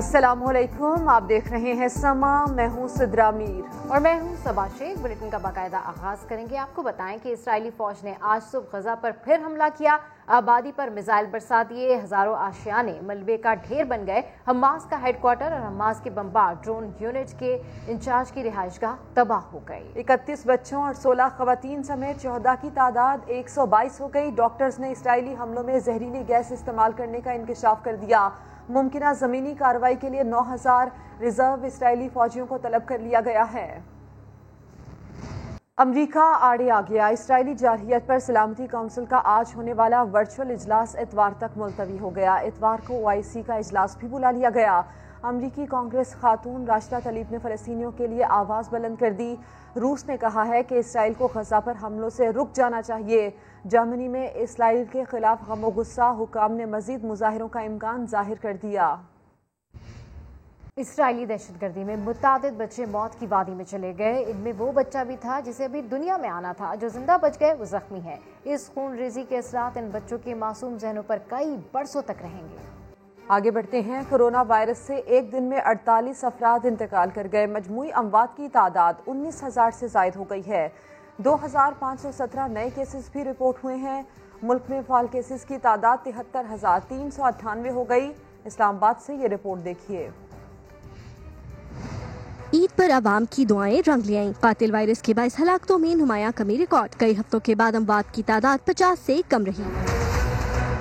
अस्सलामुअलैकुम, आप देख रहे हैं समा। मैं हूं सिद्रा मीर और मैं हूं सबा शेख। बुलेटिन का बाकायदा आगाज करेंगे। आपको बताएं कि इस्राएली फौज ने आज सुबह गजा पर फिर हमला किया, आबादी पर मिसाइल बरसा दिए, हजारों आशियाने मलबे का ढेर बन गए। हमास का हेडक्वार्टर और हमास के बमबार ड्रोन यूनिट के इंचार्ज की रिहाइशगाह तबाह हो गई। 31 बच्चों और 16 खवातीन समेत 14 की तादाद 122 हो गई। डॉक्टर्स ने इस्राएली हमलों में जहरीली गैस इस्तेमाल करने का इंकशाफ कर दिया। मुमकिना जमीनी कार्रवाई के लिए 9000 रिजर्व इस्राएली फौजियों को तलब कर लिया गया है। अमरीका आड़े आ गया। इस्राएली जारहियत पर सलामती काउंसिल का आज होने वाला वर्चुअल इजलास इतवार तक मुलतवी हो गया। इतवार को OIC का इजलास भी बुला लिया गया। अमरीकी कांग्रेस खातून राशिदा तलीब ने फ़लस्तीनियों के लिए आवाज़ बुलंद कर दी। रूस ने कहा है कि इसराइल को गजा पर हमलों से रुक जाना चाहिए। जर्मनी में इसराइल के खिलाफ गम और गुस्सा हुकाम ने मजीद मुजाहिरों का इम्कान जाहिर कर दिया। इसराइली दहशतगर्दी में मुतादिद बच्चे मौत की वादी में चले गए। इनमें वो बच्चा भी था जिसे अभी दुनिया में आना था। जो जिंदा बच गए वो जख्मी है। इस खून रेजी के असरात इन बच्चों के मासूम जहनों पर कई बरसों तक रहेंगे। आगे बढ़ते हैं। कोरोना वायरस से एक दिन में 48 अफराद इंतकाल कर गए। मजमूई अमवात की तादाद 19,000 से जायद हो गई है। 2517 नए केसेस भी रिपोर्ट हुए हैं। मुल्क में फाल केसेस की तादाद 73,398 हो गई। इस्लामाबाद से ये रिपोर्ट देखिए। ईद पर आवाम की दुआएं रंग ले आईं। कातिल वायरस के बाइस हलाकतों में नुमाया कमी रिकॉर्ड। कई हफ्तों के बाद अमवात की तादाद 50 से कम रही।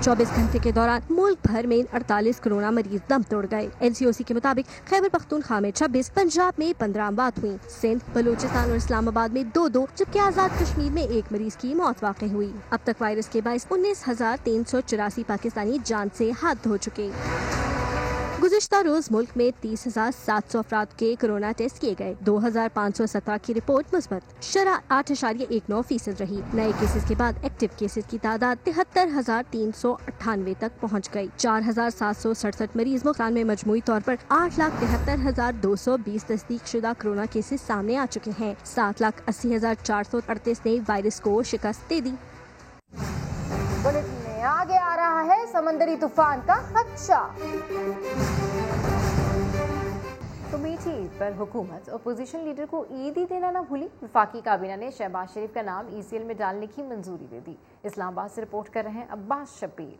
24 घंटे के दौरान मुल्क भर में 48 कोरोना मरीज दम तोड़ गए। NCOC के मुताबिक खैबर पख्तूनख्वा में 26, पंजाब में 15 अमवात हुई। सिंध, बलूचिस्तान और इस्लामाबाद में 2-2, जबकि आजाद कश्मीर में एक मरीज की मौत वाक़ई हुई। अब तक वायरस के बाइस 19,384 पाकिस्तानी जान से हाथ धो चुके। गुज़िश्ता रोज मुल्क में 30,700 अफराद के कोरोना टेस्ट किए गए। 2,517 की रिपोर्ट मुस्बत। शरह 8.19% रही। नए केसेस के बाद एक्टिव केसेस की तादाद 73,398 तक पहुंच गई। 4,767 मरीज मुल्तान में मजमूई तौर पर 8,73,220 तस्दीक शुदा कोरोना केसेस सामने आ चुके हैं। 7,80,438 ने वायरस को शिकस्त दे दी। आगे आ रहा है समंदरी तूफान का खदशा। तो मीठी ईद पर हुकूमत अपोजिशन लीडर को ईद ही देना न भूली। वफाकी काबीना ने शहबाज शरीफ का नाम ECL में डालने की मंजूरी दे दी। इस्लामाबाद से रिपोर्ट कर रहे हैं Abbas Shabbir.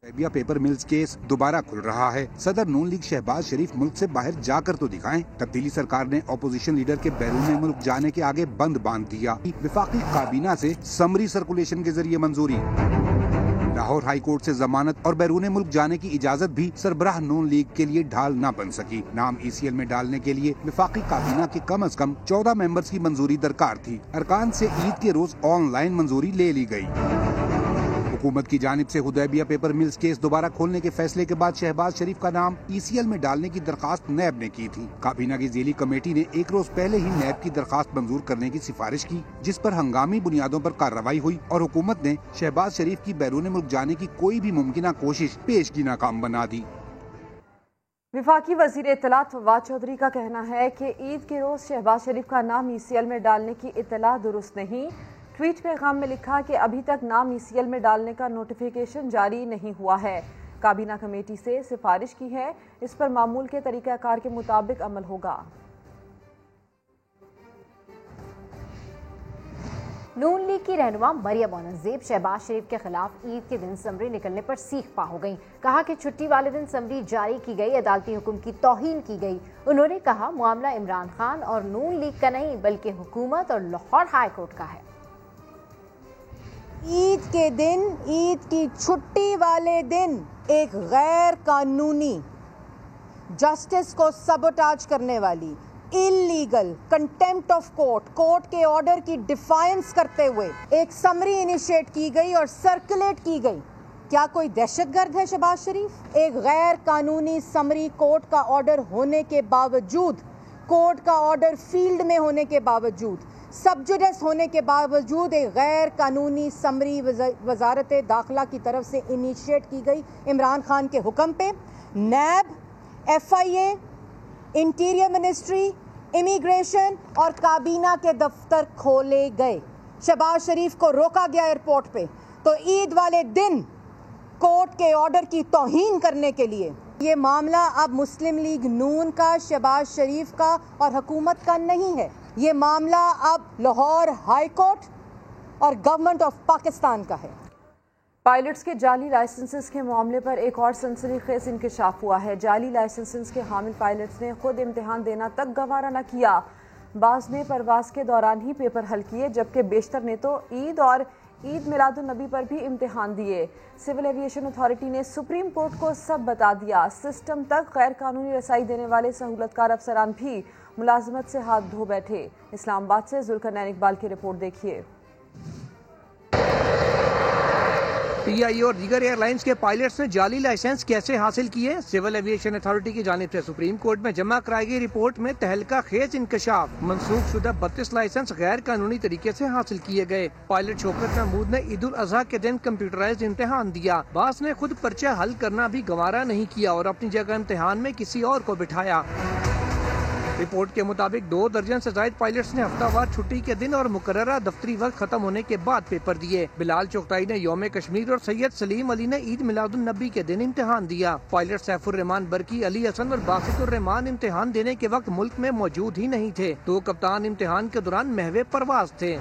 Hudaibiya paper mills case दोबारा खुल रहा है। सदर नून लीग शहबाज शरीफ मुल्क से बाहर जाकर तो दिखाएं। तब्दीली सरकार ने अपोजिशन लीडर के बैरून मुल्क जाने के आगे बंद बांध दिया। वफाकी काबीना से समरी सर्कुलेशन के जरिए मंजूरी। लाहौर हाई कोर्ट से जमानत और बैरून मुल्क जाने की इजाजत भी सरबराह नून लीग के लिए ढाल न बन सकी। नाम ECL में डालने के लिए वफाकी काबीना के कम अज कम 14 मेंबर्स की मंजूरी दरकार थी। अरकान से ईद के रोज ऑनलाइन मंजूरी ले ली गई। हुकूमत की जानिब से हुदैबिया पेपर मिल्स केस दोबारा खोलने के फैसले के बाद शहबाज शरीफ का नाम ECL में डालने की दरखास्त नैब ने की थी। काबीना की ज़ेली कमेटी ने एक रोज पहले ही नैब की दरखास्त मंजूर करने की सिफारिश की, जिस पर हंगामी बुनियादों पर कार्रवाई हुई और हुकूमत ने शहबाज शरीफ की बैरून मुल्क जाने की कोई भी मुमकिना कोशिश पेश की नाकाम बना दी। वफाकी वजीर इत्तलात फवाद चौधरी का कहना है कि ईद के रोज शहबाज शरीफ का नाम ECL में डालने की इत्तला दुरुस्त नहीं। ट्वीट पैगाम में लिखा कि अभी तक नाम ECL में डालने का नोटिफिकेशन जारी नहीं हुआ है। काबीना कमेटी से सिफारिश की है, इस पर मामूल के तरीक़ाकार के मुताबिक अमल होगा। नून लीग की रहनुमा मरियम औरंगजेब शहबाज शरीफ के खिलाफ ईद के दिन समरी निकलने पर सीख पा हो गई। कहा कि छुट्टी वाले दिन समरी जारी की गई, अदालती हुक्म की तौहीन की गई। उन्होंने कहा मामला इमरान खान और नून लीग का नहीं बल्कि हुकूमत और लाहौर हाई कोर्ट का है। ईद के दिन, ईद की छुट्टी वाले दिन एक गैर कानूनी, जस्टिस को सबोटाज करने वाली, illegal, contempt of court, court के ऑर्डर की डिफायंस करते हुए एक समरी इनिशिएट की गई और सर्कुलेट की गई। क्या कोई दहशतगर्द है शहबाज शरीफ? एक गैर कानूनी समरी कोर्ट का ऑर्डर होने के बावजूद, कोर्ट का ऑर्डर फील्ड में होने के बावजूद, सबजुडिस होने के बावजूद एक गैर कानूनी समरी वजारत दाखिला की तरफ से इनिशिएट की गई इमरान खान के हुक्म पे नैब, FIA, इंटीरियर मिनिस्ट्री, इमिग्रेशन और काबीना के दफ्तर खोले गए। शहबाज शरीफ को रोका गया एयरपोर्ट पे। तो ईद वाले दिन कोर्ट के ऑर्डर की तौहीन करने के लिए ये मामला अब मुस्लिम लीग नून का, शहबाज शरीफ का और हुकूमत का नहीं है। ये मामला अब लाहौर हाई कोर्ट और गवर्नमेंट ऑफ पाकिस्तान का है। पायलट्स के जाली लाइसेंसेस के मामले पर एक और सनसनीखेज इंकशाफ हुआ है। जाली लाइसेंसेस के हामिल पायलट्स ने खुद इम्तिहान देना तक गवारा न किया। बाज़ ने परवाज के दौरान ही पेपर हल किए, जबकि बेशतर ने तो ईद और ईद मिलादुन नबी पर भी इम्तिहान दिए। सिविल एविएशन अथॉरिटी ने सुप्रीम कोर्ट को सब बता दिया। सिस्टम तक गैर कानूनी रसाई देने वाले सहूलतकार अफसरान भी मुलाजमत से हाथ धो बैठे। इस्लामाबाद से जुल्करनैन इकबाल की रिपोर्ट देखिए। पीआईए और दीगर एयरलाइंस के पायलट्स ने जाली लाइसेंस कैसे हासिल किए? सिविल एविएशन अथॉरिटी की जानिब से सुप्रीम कोर्ट में जमा कराई गई रिपोर्ट में तहलका खेज इंकशाफ। मनसूख शुदा 32 लाइसेंस गैर कानूनी तरीके से हासिल किए गए। पायलट शौकत महमूद ने ईद उल अजहा के दिन कंप्यूटराइज्ड इम्तिहान दिया। बास ने खुद पर्चा हल करना भी गवारा नहीं किया और अपनी जगह इम्तिहान में किसी और को बिठाया। रिपोर्ट के मुताबिक 2 दर्जन से ज्यादा पायलट्स ने हफ्तावार छुट्टी के दिन और मुकर्ररा दफ्तरी वक्त खत्म होने के बाद पेपर दिए। बिलाल चोगताई ने यौम कश्मीर और सैयद सलीम अली ने ईद मिलादुन नबी के दिन इम्तिहान दिया। पायलट सैफुर रहमान बरकी, अली हसन और बासितुर रहमान इम्तिहान देने के वक्त मुल्क में मौजूद ही नहीं थे। 2 कप्तान इम्तिहान के दौरान महवे परवाज थे।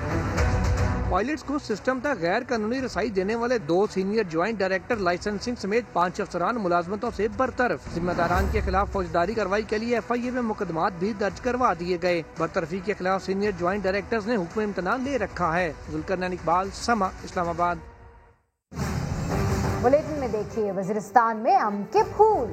पायलट्स को सिस्टम तक गैर कानूनी रसाई देने वाले 2 सीनियर ज्वाइंट डायरेक्टर लाइसेंसिंग समेत 5 अफसरान मुलाजमतों से बरतरफ। जिम्मेदारान के खिलाफ फौजदारी कार्रवाई के लिए FIA में मुकदमात भी दर्ज करवा दिए गए। बरतरफी के खिलाफ सीनियर ज्वाइंट डायरेक्टर्स ने हुक्म इम्तना ले रखा है। जुल्करनैन इकबाल, समा, इस्लामाबाद। बुलेटिन में देखिए, वजीरिस्तान में अम के फूल।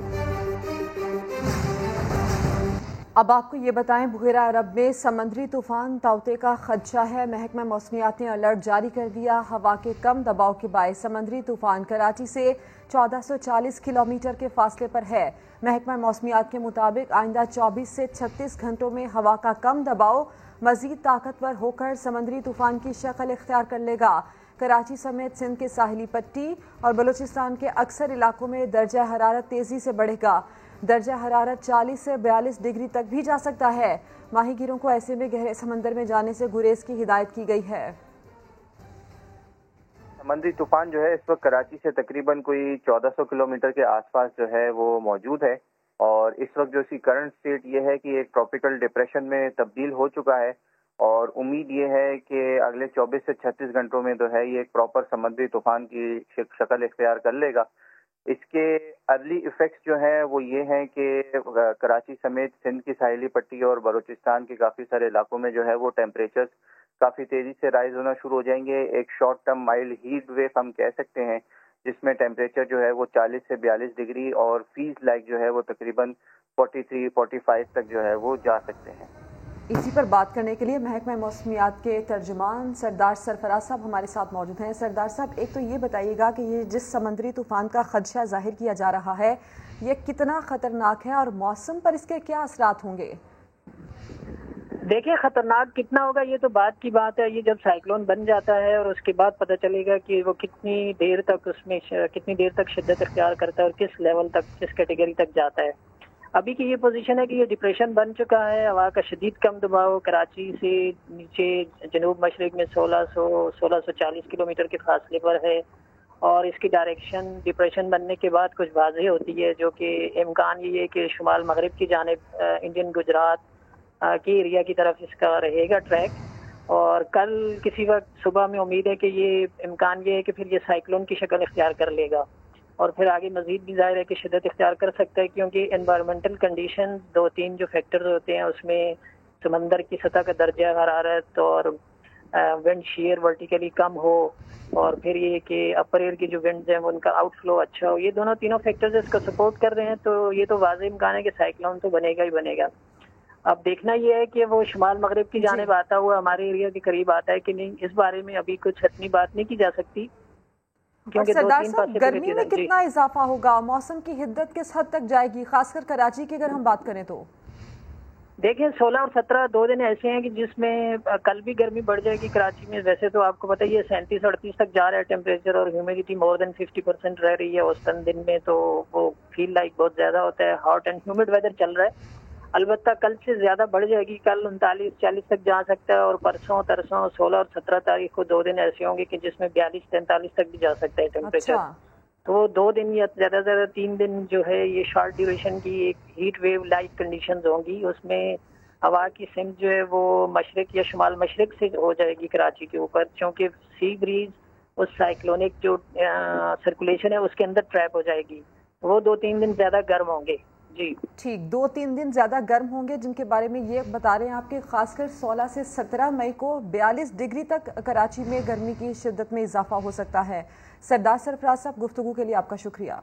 अब आपको ये बताएं, बुहेरा अरब में समंदरी तूफान ताउते का खदशा है। महकमा मौसमियात ने अलर्ट जारी कर दिया। हवा के कम दबाव के बायस समंदरी तूफान कराची से 1440 किलोमीटर के फासले पर है। महकमा मौसमियात के मुताबिक आइंदा 24 से 36 घंटों में हवा का कम दबाव मजीद ताकतवर होकर समंदरी तूफान की शक्ल इख्तियार कर लेगा। कराची समेत सिंध के साहिली पट्टी और बलूचिस्तान के अक्सर इलाकों में दर्जा हरारत तेजी से बढ़ेगा। दर्जा हरारत 40 से 42 डिग्री तक भी जा सकता है। माहीगीरों को ऐसे में गहरे समंदर में जाने से गुरेज की हिदायत की गई है। समंदरी तूफान जो है इस वक्त कराची से तकरीबन कोई 1400 किलोमीटर के आसपास जो है वो मौजूद है और इस वक्त जो इसकी करंट स्टेट ये है कि एक ट्रॉपिकल डिप्रेशन में तब्दील हो चुका है और उम्मीद ये है कि अगले 24 से 36 घंटों में जो है ये एक प्रॉपर समुद्री तूफान की शक्ल इख्तियार कर लेगा। इसके अर्ली इफेक्ट्स जो हैं वो ये हैं कि कराची समेत सिंध की साहिली पट्टी और बलूचिस्तान के काफ़ी सारे इलाकों में जो है वो टेम्परेचर्स काफ़ी तेज़ी से राइज होना शुरू हो जाएंगे। एक short term mild heat wave हम कह सकते हैं जिसमें टेम्परेचर जो है वो 40 से 42 डिग्री और फीस लाइक जो है वो तकरीबन 43-45 तक जो है वो जा सकते हैं। इसी पर बात करने के लिए महकमा मौसमियात के तर्जुमान सरदार सरफराज साहब हमारे साथ मौजूद हैं। सरदार साहब, एक तो ये बताइएगा कि ये जिस समंदरी तूफान का खदशा जाहिर किया जा रहा है ये कितना खतरनाक है और मौसम पर इसके क्या असरात होंगे? देखिए, खतरनाक कितना होगा ये तो बात की बात है। ये जब साइक्लोन बन जाता है और उसके बाद पता चलेगा कि वो कितनी देर तक शिद्दत इख्तियार करता है और किस लेवल तक, किस कैटेगरी तक जाता है। अभी की ये पोजीशन है कि ये डिप्रेशन बन चुका है। हवा का शदीद कम दबाव कराची से नीचे जनूब मशरिक में 1640 किलोमीटर के फासले पर है और इसकी डायरेक्शन डिप्रेशन बनने के बाद कुछ वाज़ेह होती है, जो कि इम्कान ये है कि शुमाल मगरिब की जानिब इंडियन गुजरात के एरिया की तरफ इसका रहेगा ट्रैक और कल किसी वक्त सुबह में उम्मीद है कि ये इम्कान ये है कि फिर ये साइक्लोन की शक्ल इख्तियार कर लेगा और फिर आगे मजीद भी जाहिर है कि शिद्दत इख्तियार कर सकता है, क्योंकि एनवायरमेंटल कंडीशन 2-3 जो फैक्टर्स होते हैं उसमें समंदर की सतह का दर्जा हरारत और विंड शेयर वर्टिकली कम हो और फिर ये कि अपर एयर की जो विंड्स हैं उनका आउटफ्लो अच्छा हो, ये तीनों फैक्टर्स इसको सपोर्ट कर रहे हैं। तो ये तो वाज़ेह इम्कान है कि साइक्लोन तो बनेगा ही बनेगा। अब देखना ये है कि वो शुमाल मगरिब की जानिब आता हुआ हमारे एरिया के करीब आता है कि नहीं, इस बारे में अभी कुछ हतमी बात नहीं की जा सकती। सरदार साहब, गर्मी में कितना इजाफा होगा? मौसम की हिद्दत किस हद तक जाएगी, खासकर कराची की अगर हम बात करें तो? देखिए, 16 और 17 2 दिन ऐसे हैं कि जिसमें कल भी गर्मी बढ़ जाएगी कराची में। वैसे तो आपको पता ही है 37-38 तक जा रहा है टेम्परेचर और ह्यूमिडिटी मोर देन 50% रह रही है औसतन दिन में, तो वो फील लाइक बहुत ज्यादा होता है। हॉट एंड ह्यूमिड वेदर चल रहा है। अलबत्ता कल से ज्यादा बढ़ जाएगी, कल 39-40 तक जा सकता है और परसों तरसों 16 और 17 तारीख को 2 दिन ऐसे होंगे कि जिसमें 42-43 तक भी जा सकता है टेम्परेचर। तो वो 2 दिन या ज़्यादा से ज़्यादा 3 दिन जो है ये शॉर्ट ड्यूरेशन की एक हीट वेव लाइक कंडीशंस होंगी। उसमें हवा की सिमत जो है वो मशरक या शुमाल मशरक से हो जाएगी कराची के ऊपर, क्योंकि सी ब्रीज उस साइक्लोनिक जो सर्कुलेशन है उसके अंदर ट्रैप हो जाएगी। वो 2-3 दिन ज़्यादा गर्म होंगे। जी ठीक, 2-3 दिन ज़्यादा गर्म होंगे, जिनके बारे में ये बता रहे हैं आपके खासकर 16 से 17 मई को 42 डिग्री तक कराची में गर्मी की शिद्दत में इजाफा हो सकता है। सरदार सरफराज साहब, गुफ्तगू के लिए आपका शुक्रिया।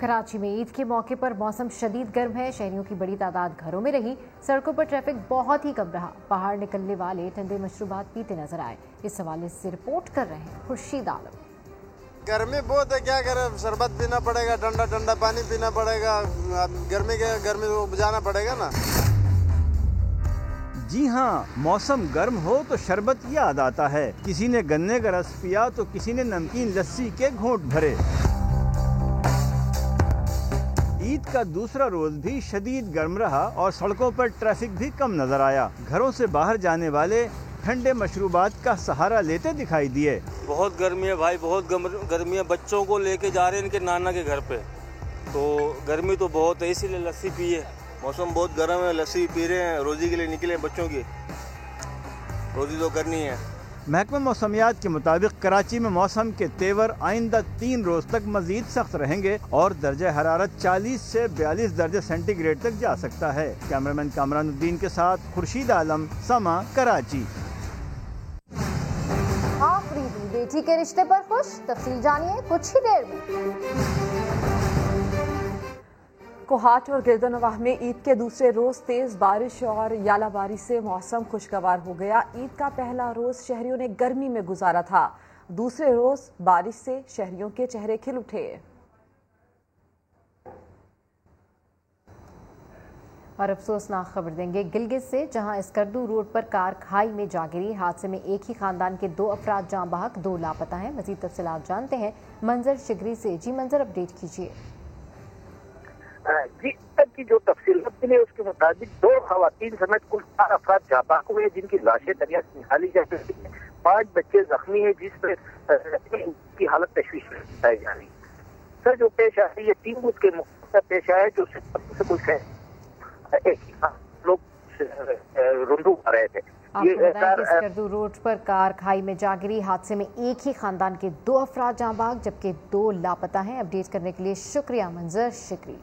कराची में ईद के मौके पर मौसम शदीद गर्म है। शहरियों की बड़ी तादाद घरों में रही। सड़कों पर ट्रैफिक बहुत ही कम रहा। बाहर निकलने वाले ठंडे मशरूबात पीते नजर आए। इस हवाले से रिपोर्ट कर रहे हैं खुर्शीद आलम। गर्मी बहुत है, क्या करें, शरबत पीना पड़ेगा, ठंडा ठंडा पानी पीना पड़ेगा, गर्मी को बुझाना पड़ेगा ना। जी हाँ, मौसम गर्म हो तो शरबत याद आता है। किसी ने गन्ने का रस पिया तो किसी ने नमकीन लस्सी के घूंट भरे। ईद का दूसरा रोज भी शदीद गर्म रहा और सड़कों पर ट्रैफिक भी कम नजर आया। घरों से बाहर जाने वाले ठंडे मशरूबात का सहारा लेते दिखाई दिए। बहुत गर्मी है भाई, बहुत गर्मी है। बच्चों को लेके जा रहे हैं इनके नाना के घर पे, तो गर्मी तो बहुत है, इसीलिए लस्सी पिए। मौसम बहुत गर्म है, लस्सी पी रहे हैं, रोजी के लिए निकले, बच्चों की रोजी तो करनी है। महकमा मौसमियात के मुताबिक कराची में मौसम के तेवर आइंदा 3 रोज तक मजीद सख्त रहेंगे और दर्जा हरारत 40 से 42 दर्जे सेंटीग्रेड तक जा सकता है। कैमरामैन कामरानुद्दीन के साथ खुर्शीद आलम, समा, कराची। आफरीदी बेटी के रिश्ते पर खुश, तफसील जानिए कुछ ही देर में। कोहाट और गिरदनवाह में ईद के दूसरे रोज तेज बारिश और यालाबारी से मौसम खुशगवार हो गया। ईद का पहला रोज शहरियों ने गर्मी में गुजारा था। दूसरे रोज बारिश से शहरियों के चेहरे खिल उठे। और अफसोसनाक खबर देंगे गिलगित से, जहां स्कर्दू रोड पर कार खाई में जा गिरी। हादसे में एक ही खानदान के 2 अफराद जाँ बहक, 2 लापता हैं। मजीद तफसीलात जानते हैं मंजर शिगरी से। जी मंजर, अपडेट कीजिए। जी, तक की जो तफसीलात मिली उसके मुताबिक 2 खवातीन समेत कुल 4 अफराद जाँ बहक हुए, जिनकी लाशें दरिया से निकाली जा रही है। 5 बच्चे जख्मी है, जिसकी हालत तशवीश में बताई जा रही है। सर जो पेश आ रही है 3 उसके मुख्य पेश आया, जो से कुछ है लोग रुंदू आ रहे थे। आपको बताएं कि स्कर्दू रोड पर कार खाई में जा गिरी। हादसे में एक ही खानदान के 2 अफराद जाँ बहक, जबकि 2 लापता हैं। अपडेट करने के लिए शुक्रिया मंजर शिकरी।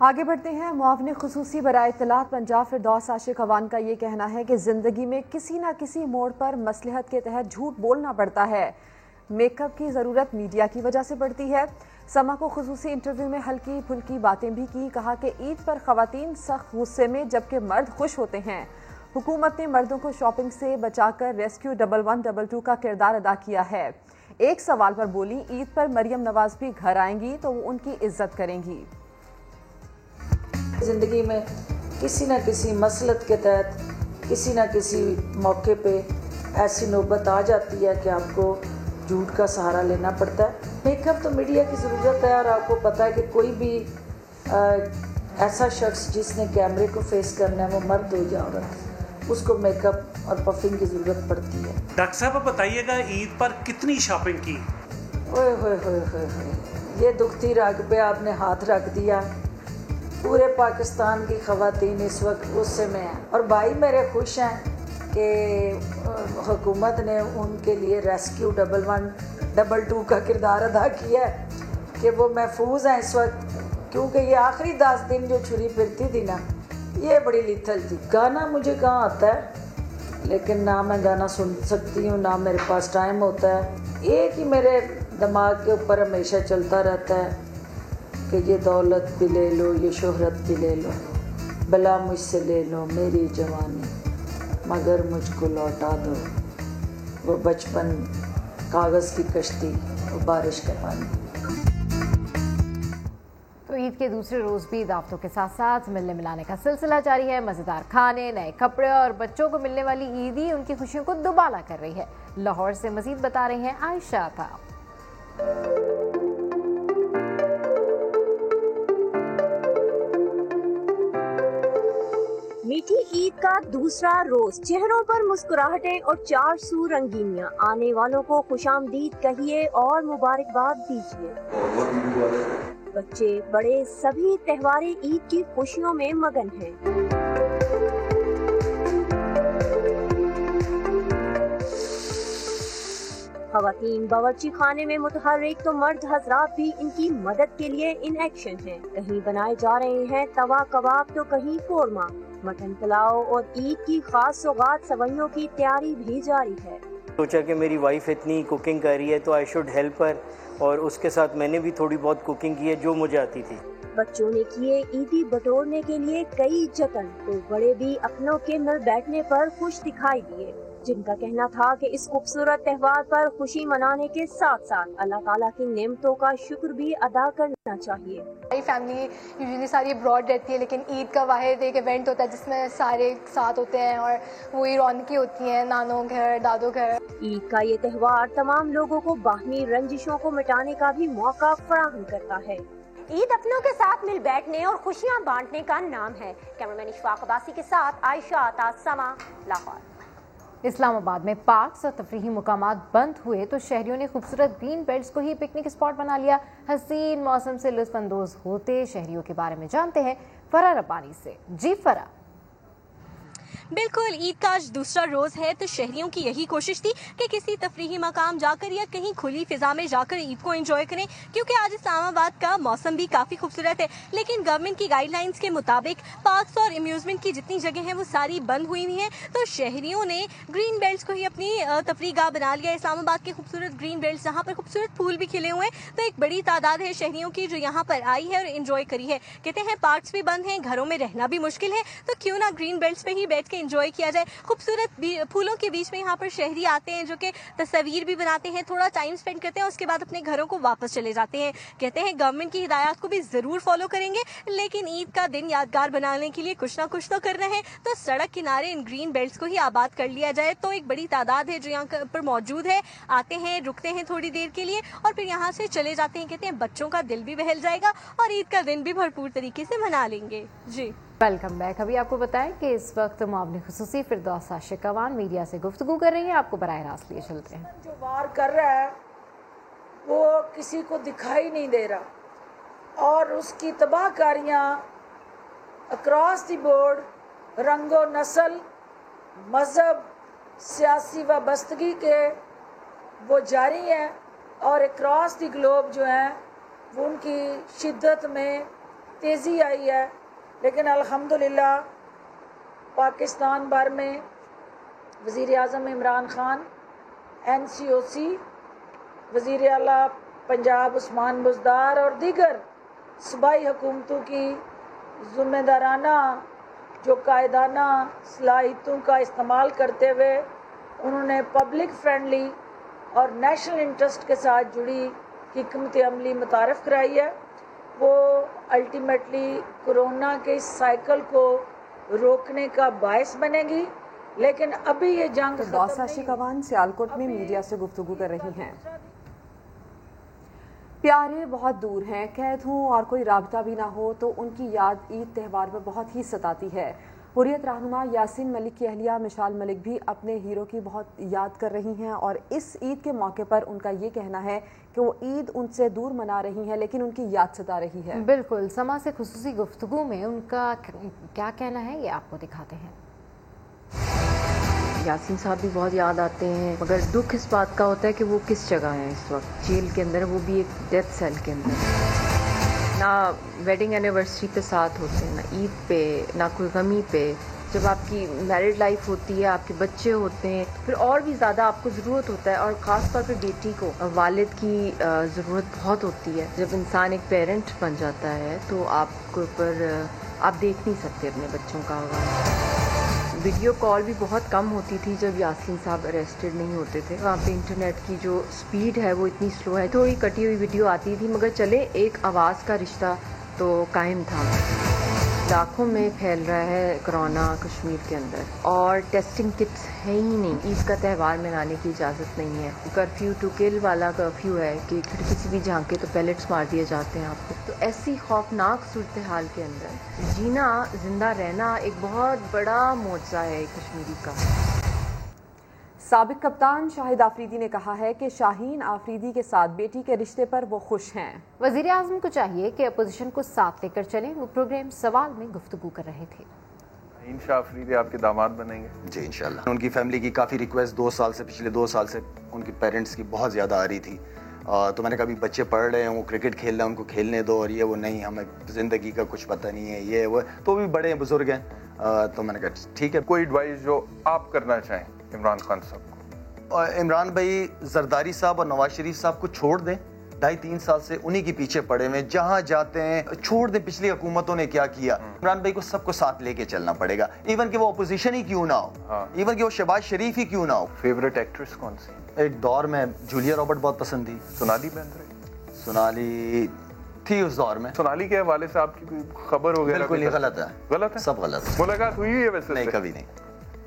आगे बढ़ते हैं। मुआवने खुसूसी बराए इत्तलात पंजाब फिरदौस आशिक अवान का ये कहना है कि जिंदगी में किसी न किसी मोड़ पर मसलहत के तहत झूठ बोलना पड़ता है। मेकअप की ज़रूरत मीडिया की वजह से पड़ती है। समा को खुसूसी इंटरव्यू में हल्की फुल्की बातें भी की। कहा कि ईद पर खवातीन सख्त गुस्से में, जबकि मर्द खुश होते हैं। हुकूमत ने मर्दों को शॉपिंग से बचाकर रेस्क्यू 1122 का किरदार अदा किया है। एक सवाल पर बोली, ईद पर मरियम नवाज भी घर आएंगी तो वो उनकी इज्जत करेंगी। जिंदगी में किसी न किसी मसलत के तहत किसी न किसी मौके पे ऐसी नौबत आ जाती है कि आपको झूठ का सहारा लेना पड़ता है। मेकअप तो मीडिया की ज़रूरत है, और आपको पता है कि कोई भी ऐसा शख्स जिसने कैमरे को फेस करना है, वो मर्द हो या औरत, उसको मेकअप और पफिंग की ज़रूरत पड़ती है। डॉक्टर साहब बताइएगा, ईद पर कितनी शॉपिंग की? ओए होए होए होए, ये दुखती राग पे आपने हाथ रख दिया। पूरे पाकिस्तान की ख़वातीन इस वक्त गुस्से में हैं, और भाई मेरे खुश हैं कि हुकूमत ने उनके लिए रेस्क्यू 1122 का किरदार अदा किया है, कि वो महफूज हैं इस वक्त, क्योंकि ये आखिरी 10 दिन जो छुरी फिरती थी ना, ये बड़ी लिथल थी। गाना मुझे कहाँ आता है, लेकिन ना मैं गाना सुन सकती हूँ, ना मेरे पास टाइम होता है। एक ही मेरे दिमाग के ऊपर हमेशा चलता रहता है कि ये दौलत भी ले लो, ये शोहरत भी ले लो, भला मुझसे ले लो मेरी जवानी, मगर मुझको लौटा दो वो बचपन, कागज़ की कश्ती, वो बारिश का पानी। तो ईद के दूसरे रोज भी दावतों के साथ साथ मिलने मिलाने का सिलसिला जारी है। मज़ेदार खाने, नए कपड़े और बच्चों को मिलने वाली ईदी उनकी खुशियों को दुबाला कर रही है। लाहौर से मजीद बता रही हैं आयशा था। मीठी ईद का दूसरा रोज, चेहरों पर मुस्कुराहटें और 4 सू रंगीनियां। आने वालों को खुशामदीद कहिए और मुबारकबाद दीजिए। बच्चे बड़े सभी त्योहारे ईद की खुशियों में मगन हैं। खवातीन बावर्ची खाने में मुतहर्रिक तो मर्द हजरात भी इनकी मदद के लिए इन एक्शन हैं। कहीं बनाए जा रहे हैं तवा कबाब तो कहीं कोरमा, मटन पुलाव और ईद की खास सौगात सवैयों की तैयारी भी जारी है। सोचा कि मेरी वाइफ इतनी कुकिंग कर रही है तो आई शुड हेल्प हर, और उसके साथ मैंने भी थोड़ी बहुत कुकिंग की है जो मुझे आती थी। बच्चों ने किए ईदी बटोरने के लिए कई जतन, तो बड़े भी अपनों के मिल बैठने पर खुश दिखाई दिए, जिनका कहना था कि इस खूबसूरत त्योहार पर खुशी मनाने के साथ साथ अल्लाह ताला की नेमतों का शुक्र भी अदा करना चाहिए। हमारी फैमिली यूजुअली सारी अब्रॉड रहती है, लेकिन ईद का वाहिद एक इवेंट होता है जिसमें सारे साथ होते हैं और वही रौनकी होती है, नानों घर दादों घर। ईद का ये त्योहार तमाम लोगों को बाहमी रंजिशों को मिटाने का भी मौका फराहम करता है। ईद अपनों के साथ मिल बैठने और खुशियाँ बांटने का नाम है। कैमरामैन इशफाक अब्बासी के साथ आयशा अता, समा, लाहौर। इस्लामाबाद में पार्क्स और तफरीही मुकामात बंद हुए तो शहरियों ने खूबसूरत ग्रीन बेल्ट्स को ही पिकनिक स्पॉट बना लिया। हसीन मौसम से लुत्फानंदोज होते शहरियों के बारे में जानते हैं फरा रब्बानी से। जी फरा। बिल्कुल, ईद का आज दूसरा रोज है तो शहरियों की यही कोशिश थी कि किसी तफरीही मकाम जाकर या कहीं खुली फिजा में जाकर ईद को एंजॉय करें, क्योंकि आज इस्लामाबाद का मौसम भी काफी खूबसूरत है। लेकिन गवर्नमेंट की गाइडलाइंस के मुताबिक पार्क्स और अम्यूजमेंट की जितनी जगह हैं वो सारी बंद हुई हुई हैं, तो शहरियों ने ग्रीन बेल्ट्स को ही अपनी तफरीह गाह बना लिया। इस्लामाबाद के खूबसूरत ग्रीन बेल्ट्स जहाँ पर खूबसूरत फूल भी खिले हुए हैं, तो एक बड़ी तादाद है शहरियों की जो यहाँ पर आई है और एंजॉय करी है। कहते हैं पार्क्स भी बंद हैं, घरों में रहना भी मुश्किल है, तो क्यों ना ग्रीन बेल्ट्स पे ही बैठ के एंजॉय किया जाए। खूबसूरत फूलों के बीच में यहाँ पर शहरी आते हैं जो कि तस्वीर भी बनाते हैं, थोड़ा टाइम स्पेंड करते हैं, उसके बाद अपने घरों को वापस चले जाते हैं। कहते हैं गवर्नमेंट की हिदायत को भी जरूर फॉलो करेंगे, लेकिन ईद का दिन यादगार बनाने के लिए कुछ ना कुछ तो करना है, तो सड़क किनारे इन ग्रीन बेल्ट्स को ही आबाद कर लिया जाए। तो एक बड़ी तादाद है जो यहाँ पर मौजूद है, आते हैं, रुकते हैं थोड़ी देर के लिए और फिर यहाँ से चले जाते हैं। कहते हैं बच्चों का दिल भी बहल जाएगा और ईद का दिन भी भरपूर तरीके से मना लेंगे। जी वेलकम बैक। अभी आपको बताएं कि इस वक्त मुआवनी खुसूसी फिरदौसा शिकवान मीडिया से गुफ्तगू कर रही है। आपको बराह रास्त लिए चलते हैं। जो वार कर रहा है वो किसी को दिखाई नहीं दे रहा और उसकी तबाहकारियाँ अक्रॉस द बोर्ड, रंगो नस्ल, मज़हब, सियासी वाबस्तगी के वो जारी हैं और अक्रॉस द ग्लोब जो है वो उनकी शिद्दत में तेज़ी आई है। लेकिन अल्हम्दुलिल्लाह पाकिस्तान भर में वज़ीर आज़म इमरान खान, NCOC, वज़ीर आला पंजाब उस्मान बुज़दार और दीगर सूबाई हुकूमतों की ज़िम्मेदाराना जो कायदाना सलाहियतों का इस्तेमाल करते हुए उन्होंने पब्लिक फ्रेंडली और नेशनल इंटरेस्ट के साथ जुड़ी हिकमत अमली मुतारफ़ कराई है। वो अल्टीमेटली कोरोना के इस साइकिल को रोकने का बायस बनेगी। लेकिन अभी ये जंग फिरदौसा शिकवान सियालकोट में मीडिया से गुफ्तगू कर रही हैं। प्यारे बहुत दूर हैं, कैद हों और कोई राबता भी ना हो तो उनकी याद ईद त्यौहार में बहुत ही सताती है। हुर्रियत रहनुमा यासीन मलिक की अहलिया मिशाल मलिक भी अपने हीरो की बहुत याद कर रही हैं और इस ईद के मौके पर उनका ये कहना है कि वो ईद उनसे दूर मना रही हैं लेकिन उनकी याद सता रही है। बिल्कुल, समा से खुसूसी गुफ्तगू में उनका क्या कहना है ये आपको दिखाते हैं। यासीन साहब भी बहुत याद आते हैं, मगर दुख इस बात का होता है कि वो किस जगह है इस वक्त, जेल के अंदर, वो भी एक डेथ सेल के अंदर। ना वेडिंग एनिवर्सरी पे साथ होते हैं, ना ईद पे, ना कोई गमी पे। जब आपकी मैरिड लाइफ होती है, आपके बच्चे होते हैं, फिर और भी ज़्यादा आपको ज़रूरत होता है और ख़ास तौर पे बेटी को वालिद की ज़रूरत बहुत होती है। जब इंसान एक पेरेंट बन जाता है तो आपके ऊपर आप देख नहीं सकते अपने बच्चों का आवाज़। वीडियो कॉल भी बहुत कम होती थी जब यासीन साहब अरेस्टेड नहीं होते थे। वहाँ पे इंटरनेट की जो स्पीड है वो इतनी स्लो है, थोड़ी कटी हुई वीडियो आती थी मगर चले एक आवाज़ का रिश्ता तो कायम था। लाखों में फैल रहा है कोरोना कश्मीर के अंदर और टेस्टिंग किट्स है ही नहीं। ईद का त्यौहार मनाने की इजाज़त नहीं है। कर्फ्यू टू किल वाला कर्फ्यू है कि खिड़की से भी झांके तो पैलेट्स मार दिए जाते हैं आपको। तो ऐसी खौफनाक सूरत हाल के अंदर जीना, जिंदा रहना एक बहुत बड़ा मौजज़ा है कश्मीरी का। साबिक कप्तान शाहिद आफरीदी ने कहा है कि शाहीन आफरीदी के साथ बेटी के रिश्ते पर वो खुश हैं। वज़ीर आज़म को चाहिए कि अपोजिशन को साथ लेकर चलें। वो प्रोग्राम सवाल में गुफ्तगू कर रहे थे। शाह आफरीदी आपके दामाद बनेंगे? जी इंशाल्लाह। उनकी फैमिली की काफ़ी रिक्वेस्ट पिछले 2 साल से उनकी पेरेंट्स की बहुत ज़्यादा आ रही थी। तो मैंने कहा भी बच्चे पढ़ रहे हैं, वो क्रिकेट खेल रहे हैं, उनको खेलने दो, और ये वो नहीं, हमें ज़िंदगी का कुछ पता नहीं है, ये वो, तो भी बड़े हैं, बुजुर्ग हैं। तो मैंने कहा ठीक है। कोई एडवाइस जो आप करना चाहें इमरान खान साहब को? और इमरान भाई जरदारी साहब और नवाज शरीफ साहब को छोड़ दें। 2.5-3 साल से उन्हीं के पीछे पड़े हुए, जहां जाते हैं छोड़ दें। पिछली हुकूमतों ने क्या किया, इमरान भाई को सबको साथ लेके चलना पड़ेगा, इवन कि वो अपोजिशन ही क्यों ना हो, इवन कि वो शहबाज शरीफ ही क्यों ना हो। फेवरेट एक्ट्रेस कौन सी? एक दौर में जूलिया रॉबर्ट बहुत पसंद थी। सोनाली बेंद्रे? सोनाली थी उस दौर में। सोनाली के हवाले से आपकी कोई खबर वगैरह? बिल्कुल नहीं, गलत है। गलत है? सब गलत है। मुलाकात हुई है वैसे? नहीं, कभी नहीं।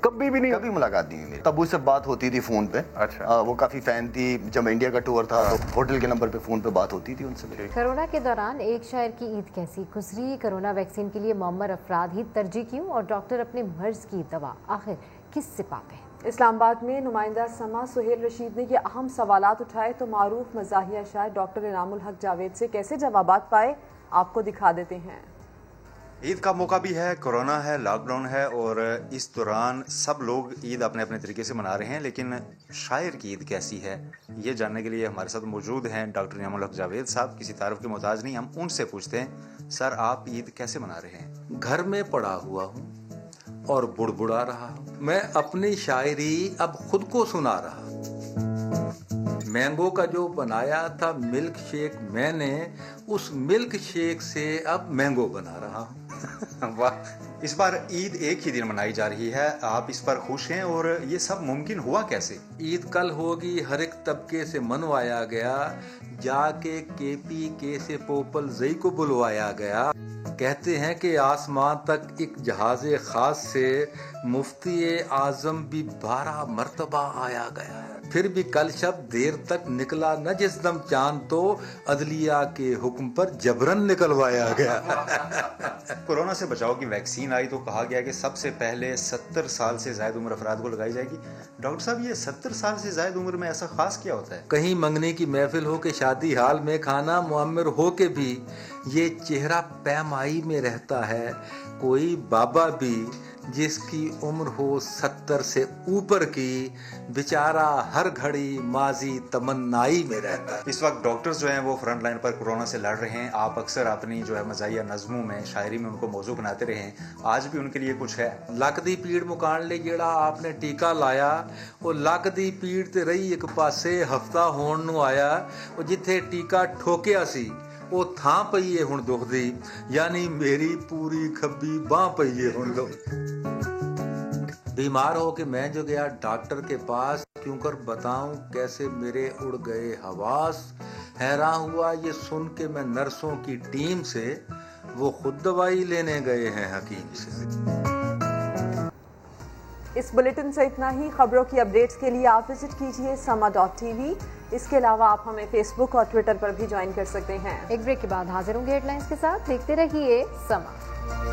कभी भी नहीं? कभी मुलाकात नहीं हुई मेरी। तब्बू से बात होती थी फोन पे। अच्छा। वो काफी फैन थी। जब इंडिया का टूर था तो होटल के नंबर पे फोन पे बात होती थी उनसे। कोरोना के दौरान एक शायर की ईद कैसी गुजरी, कोरोना वैक्सीन के लिए मुअम्मर अफराद ही तरजीह क्यों, और डॉक्टर अपने मर्ज की दवा आखिर किससे पाते हैं? इस्लामाबाद में नुमाइंदा समा सुहेल रशीद ने ये अहम सवालात उठाए तो मारूफ मज़ाहिया शायर डॉक्टर इनामुल हक जावेद से कैसे जवाबात पाए, आपको दिखा देते हैं। ईद का मौका भी है, कोरोना है, लॉकडाउन है, और इस दौरान सब लोग ईद अपने अपने तरीके से मना रहे हैं, लेकिन शायर की ईद कैसी है ये जानने के लिए हमारे साथ मौजूद हैं डॉक्टर इनामुल हक जावेद साहब। किसी तारुफ के मोहताज नहीं, हम उनसे पूछते हैं, सर आप ईद कैसे मना रहे हैं? घर में पड़ा हुआ हूँ और बुड़बुड़ा रहा हूँ। मैं अपनी शायरी अब खुद को सुना रहा। मैंगो का जो बनाया था मिल्क शेक, मैंने उस मिल्क शेक से अब मैंगो बना रहा हूँ। वाह, इस बार ईद एक ही दिन मनाई जा रही है, आप इस पर खुश हैं, और ये सब मुमकिन हुआ कैसे? ईद कल होगी, हर एक तबके से मनवाया गया, जाके KPK से पोपल जई को बुलवाया गया। कहते हैं कि आसमान तक एक जहाज़े खास से मुफ्ती आज़म भी 12 मरतबा आया गया है। फिर भी कल शब देर तक निकला न जिस दम चांद, तो अदलिया के हुक्म पर जबरन निकलवाया गया। कोरोना से बचाव की वैक्सीन आई तो कहा गया कि सबसे पहले 70 साल से ज्यादा उम्र अफराद को लगाई जाएगी। डॉक्टर साहब, ये 70 साल से ज्यादा उम्र में ऐसा खास क्या होता है? कहीं मंगने की महफिल हो के शादी हाल में खाना मुअम्मर हो के भी ये चेहरा पैमाई में रहता है। कोई बाबा भी जिसकी उम्र हो 70 से ऊपर की, बेचारा हर घड़ी माजी तमन्नाई में रहता है। इस वक्त डॉक्टर्स जो हैं वो फ्रंट लाइन पर कोरोना से लड़ रहे हैं। आप अक्सर अपनी जो है मज़ाहिया नज़मों में, शायरी में उनको मौजू बनाते रहे हैं, आज भी उनके लिए कुछ है? लक दी पीड़ मुकान ले जेड़ा आपने टीका लाया, वो लक दी पीड़ ते रही एक पासे, हफ्ता होण नूं आया, वो जिथे टीका ठोकिया सी वो थां पई है हुण दुखदी, यानी मेरी पूरी खब्बी बाह पई है हुण दुख। बीमार हो के मैं जो गया डॉक्टर के पास, क्यों कर बताऊं कैसे मेरे उड़ गए हवास। हैरान हुआ ये सुन के मैं नर्सों की टीम से, वो खुद दवाई लेने गए हैं हकीम से। इस बुलेटिन से इतना ही। खबरों की अपडेट्स के लिए आप विजिट कीजिए sama.tv। इसके अलावा आप हमें फेसबुक और ट्विटर पर भी ज्वाइन कर सकते हैं। एक ब्रेक के बाद हाजिर होंगे हेडलाइंस के साथ। देखते रहिए समा।